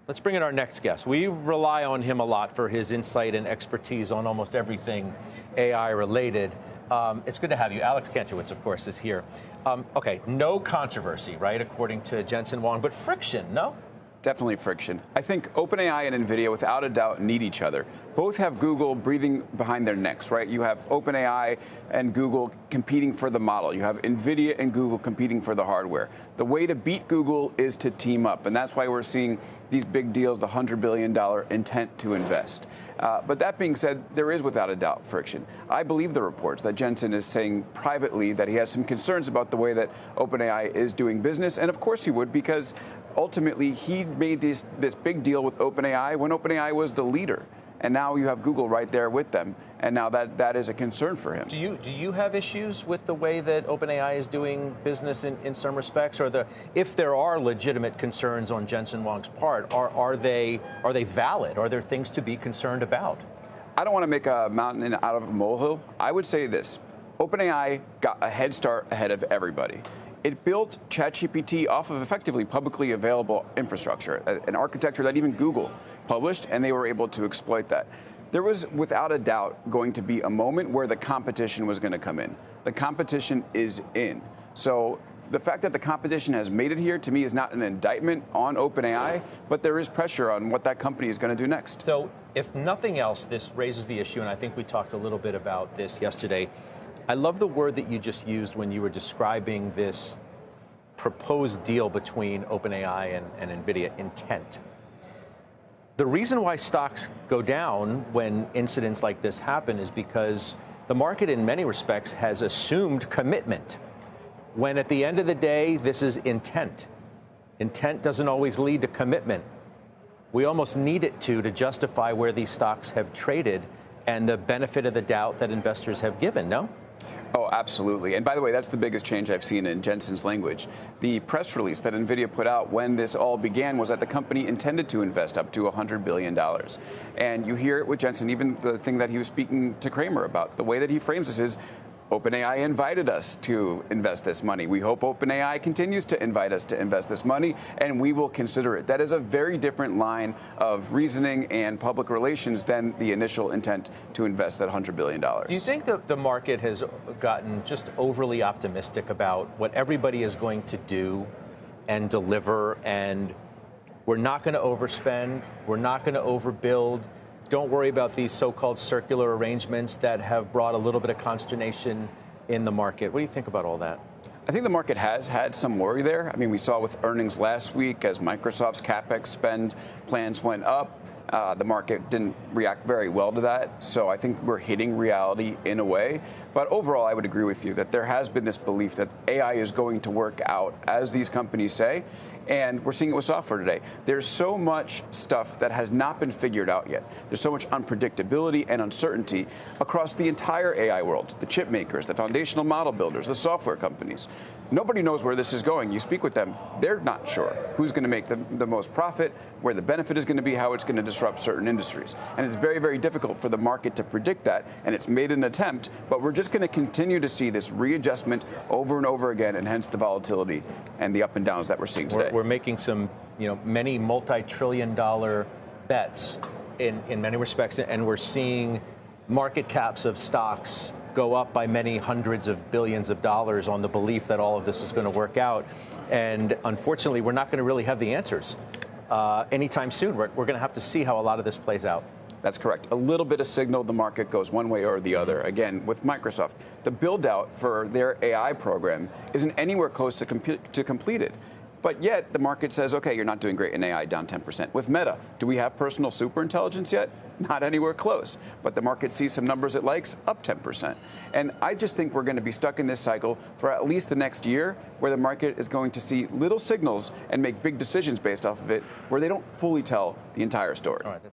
Let's bring in our next guest. We rely on him a lot for his insight and expertise on almost everything AI related. It's good to have you. Alex Kantrowitz, of course, is here. Okay, no controversy, right, according to Jensen Huang, but friction, no? Definitely friction. I think OpenAI and Nvidia, without a doubt, need each other. Both have Google breathing behind their necks, right? You have OpenAI and Google competing for the model. You have Nvidia and Google competing for the hardware. The way to beat Google is to team up, and that's why we're seeing these big deals, the $100 billion intent to invest. But that being said, there is without a doubt friction. I believe the reports that Jensen is saying privately that he has some concerns about the way that OpenAI is doing business, and of course he would, because ultimately he made this big deal with OpenAI when OpenAI was the leader. And now you have Google right there with them, and now that is a concern for him. Do you have issues with the way that OpenAI is doing business in some respects, or if there are legitimate concerns on Jensen Huang's part, are they valid? Are there things to be concerned about? I don't want to make a mountain out of a molehill. I would say this: OpenAI got a head start ahead of everybody. It built ChatGPT off of effectively publicly available infrastructure, an architecture that even Google published, and they were able to exploit that. There was, without a doubt, going to be a moment where the competition was going to come in. The competition is in. So the fact that the competition has made it here, to me, is not an indictment on OpenAI, but there is pressure on what that company is going to do next. So if nothing else, this raises the issue, and I think we talked a little bit about this yesterday. I love the word that you just used when you were describing this proposed deal between OpenAI and Nvidia: intent. The reason why stocks go down when incidents like this happen is because the market in many respects has assumed commitment, when at the end of the day, this is intent. Intent doesn't always lead to commitment. We almost need it to justify where these stocks have traded and the benefit of the doubt that investors have given, no? Oh, absolutely. And by the way, that's the biggest change I've seen in Jensen's language. The press release that Nvidia put out when this all began was that the company intended to invest up to $100 billion. And you hear it with Jensen, even the thing that he was speaking to Cramer about. The way that he frames this is, OpenAI invited us to invest this money. We hope OpenAI continues to invite us to invest this money, and we will consider it. That is a very different line of reasoning and public relations than the initial intent to invest that $100 billion. Do you think that the market has gotten just overly optimistic about what everybody is going to do and deliver, and we're not going to overspend, we're not going to overbuild? Don't worry about these so-called circular arrangements that have brought a little bit of consternation in the market. What do you think about all that? I think the market has had some worry there. I mean, we saw with earnings last week as Microsoft's CapEx spend plans went up. The market didn't react very well to that. So I think we're hitting reality in a way. But overall, I would agree with you that there has been this belief that AI is going to work out as these companies say. And we're seeing it with software today. There's so much stuff that has not been figured out yet. There's so much unpredictability and uncertainty across the entire AI world. The chip makers, the foundational model builders, the software companies. Nobody knows where this is going. You speak with them, they're not sure who's going to make the most profit, where the benefit is going to be, how it's going to disrupt certain industries. And it's very, very difficult for the market to predict that, and it's made an attempt, but we're just going to continue to see this readjustment over and over again, and hence the volatility and the up and downs that we're seeing today. We're making some, many multi-trillion-dollar bets in many respects, and we're seeing market caps of stocks go up by many hundreds of billions of dollars on the belief that all of this is going to work out. And unfortunately, we're not going to really have the answers anytime soon. We're going to have to see how a lot of this plays out. That's correct. A little bit of signal the market goes one way or the other. Again, with Microsoft, the build out for their AI program isn't anywhere close to completed. But yet the market says, okay, you're not doing great in AI, down 10%. With Meta, do we have personal superintelligence yet? Not anywhere close. But the market sees some numbers it likes, up 10%. And I just think we're going to be stuck in this cycle for at least the next year, where the market is going to see little signals and make big decisions based off of it, where they don't fully tell the entire story.